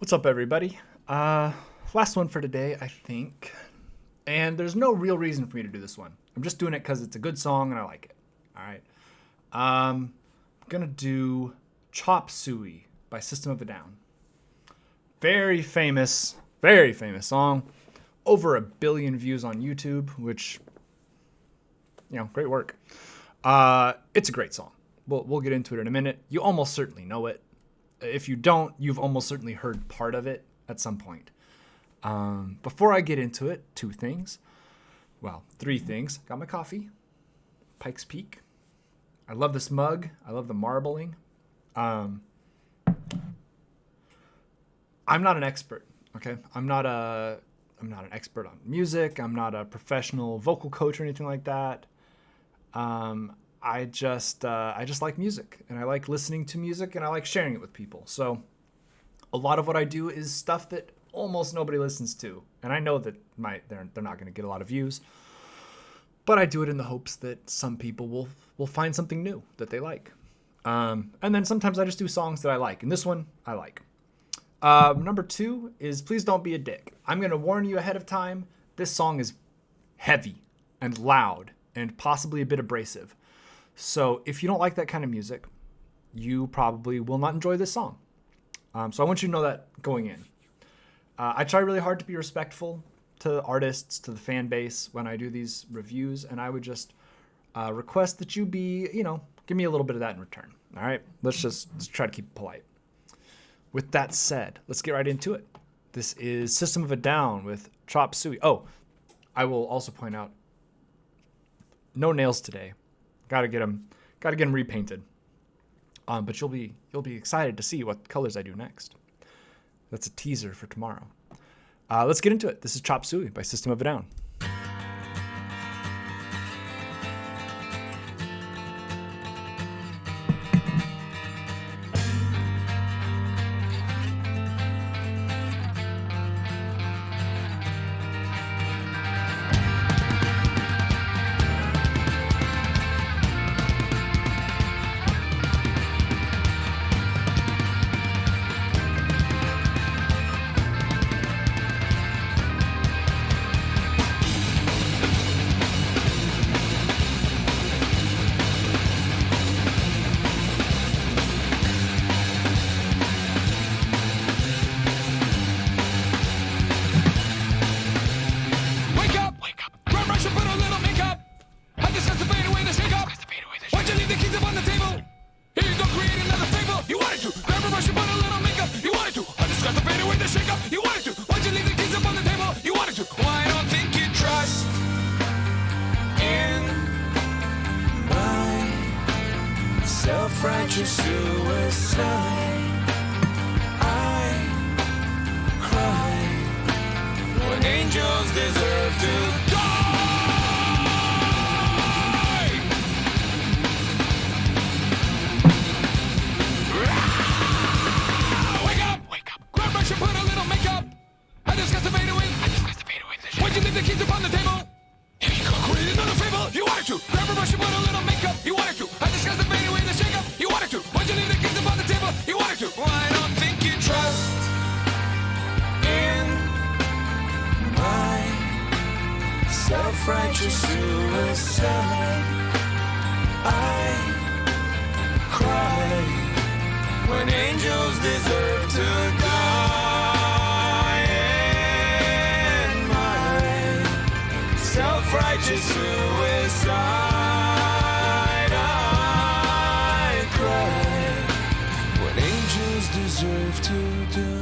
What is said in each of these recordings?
What's up, everybody? Last one for today, I think. And there's no real reason for me to do this one. I'm just doing it because it's a good song and I like it. All right. I'm going to do Chop Suey by System of a Down. Very famous song. Over 1 billion views on YouTube, which, great work. It's a great song. We'll get into it in a minute. You almost certainly know it. If you don't, you've almost certainly heard part of it at some point. Before I get into it, 2 things. Well, 3 things. Got my coffee. Pikes Peak. I love this mug. I love the marbling. I'm not an expert, okay? I'm not an expert on music. I'm not a professional vocal coach or anything like that. I just like music, and I like listening to music, and I like sharing it with people. So a lot of what I do is stuff that almost nobody listens to, and I know that they're not going to get a lot of views, but I do it in the hopes that some people will find something new that they like. And then sometimes I just do songs that I like, and this one I like. Number 2 is Please Don't Be a Dick. I'm going to warn you ahead of time. This song is heavy and loud and possibly a bit abrasive. So if you don't like that kind of music, you probably will not enjoy this song. So I want you to know that going in. I try really hard to be respectful to artists, to the fan base when I do these reviews, and I would just request that you be, give me a little bit of that in return. All right? Let's try to keep it polite. With that said, let's get right into it. This is System of a Down with Chop Suey. Oh, I will also point out, no nails today. Gotta get them repainted. But you'll be excited to see what colors I do next. That's a teaser for tomorrow. Let's get into it. This is Chop Suey by System of a Down. Self-righteous suicide. I cry when angels deserve to die. Wake up, grab brush and put a little makeup. I discuss the fade away. Why'd you leave the keys upon the table? Here you go, create another fable. You wanted to grab a brush and put a little makeup. You wanted to. I discuss the fade away, the shake up. You wanted to. Why'd you leave the keys upon the table? You wanted to. Well, I don't think you trust in my self-righteous suicide. I cry when angels deserve to die. In my self-righteous suicide, I cry when angels deserve to die.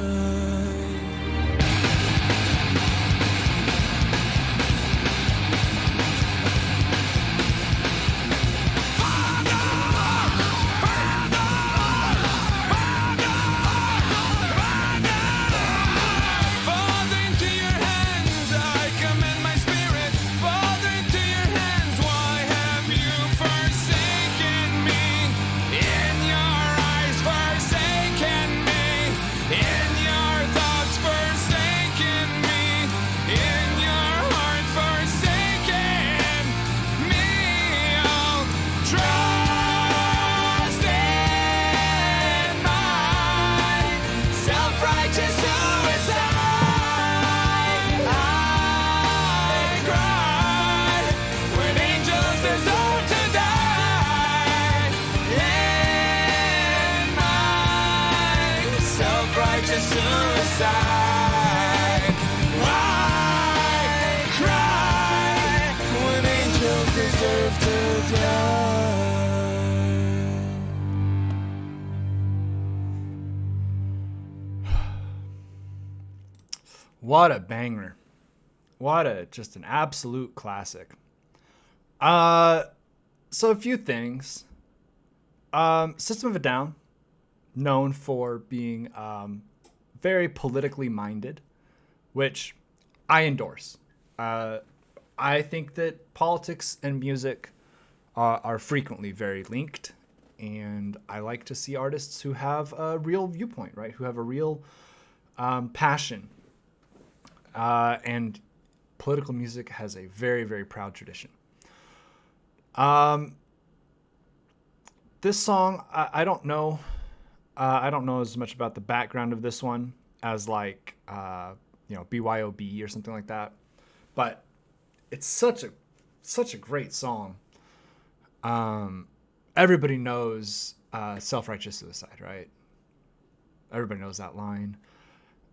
Father, into your hands I commend my spirit. Father, into your hands, why have you forsaken me? In your eyes, forsaken me. In your self-righteous suicide. Why cry when angels deserve to die? What a banger. Just an absolute classic. So a few things. System of a Down, known for being very politically minded, which I endorse. I think that politics and music are frequently very linked, and I like to see artists who have a real viewpoint, right? Who have a real passion. And political music has a very, very proud tradition. This song, I don't know. I don't know as much about the background of this one as like, BYOB or something like that. But it's such a great song. Everybody knows Self-Righteous Suicide, right? Everybody knows that line.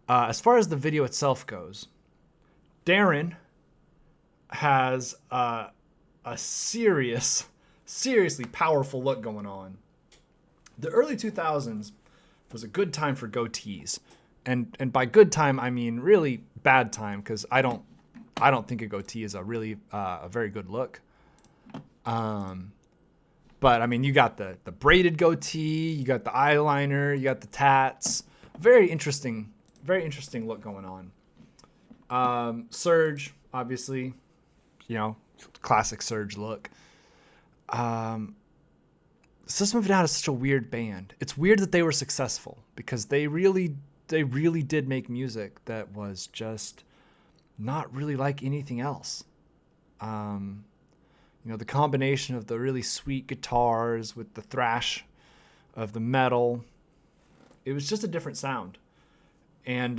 As far as the video itself goes, Darren has a seriously powerful look going on. The early 2000s was a good time for goatees. And by good time, I mean really bad time, because I don't think a goatee is a really a very good look. But I mean, you got the braided goatee, you got the eyeliner, you got the tats. Very interesting look going on. Surge, obviously, classic Surge look. System of a Down is such a weird band. It's weird that they were successful because they really did make music that was just not really like anything else. The combination of the really sweet guitars with the thrash of the metal, it was just a different sound. And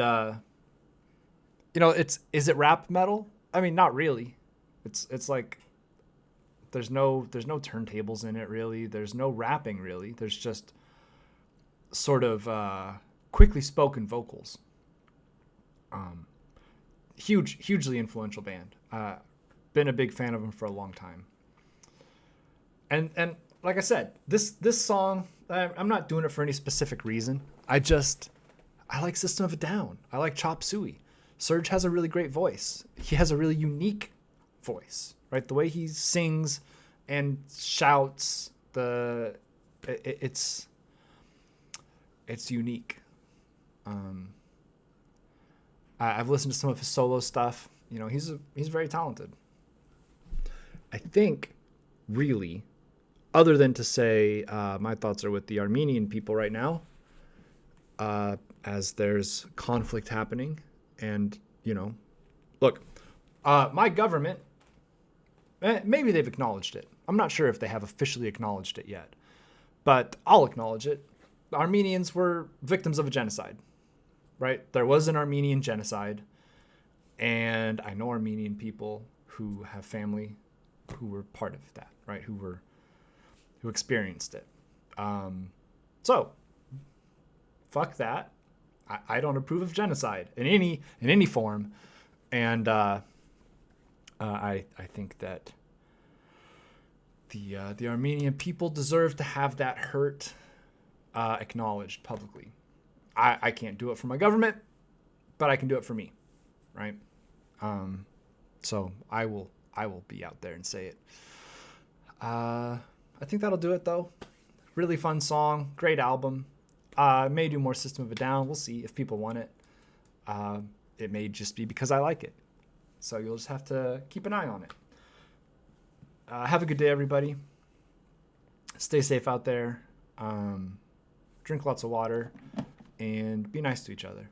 is it rap metal? I mean, not really. It's like there's no turntables in it really. There's no rapping really. There's just sort of quickly spoken vocals. Hugely influential band. Been a big fan of them for a long time. And like I said, this song, I'm not doing it for any specific reason. I like System of a Down. I like Chop Suey. Surge has a really great voice. He has a really unique voice, right? The way he sings and shouts, it's unique. I've listened to some of his solo stuff. He's very talented. I think, really, other than to say my thoughts are with the Armenian people right now, as there's conflict happening. And, look, my government, maybe they've acknowledged it. I'm not sure if they have officially acknowledged it yet, but I'll acknowledge it. The Armenians were victims of a genocide, right? There was an Armenian genocide, and I know Armenian people who have family who were part of that, right? Who experienced it. So, fuck that. I don't approve of genocide in any form, and I think that the Armenian people deserve to have that hurt acknowledged publicly. I can't do it for my government, but I can do it for me, right? So I will be out there and say it. I think that'll do it though. Really fun song, great album. May do more System of a Down. We'll see if people want it. It may just be because I like it. So you'll just have to keep an eye on it. Have a good day, everybody. Stay safe out there. Drink lots of water and be nice to each other.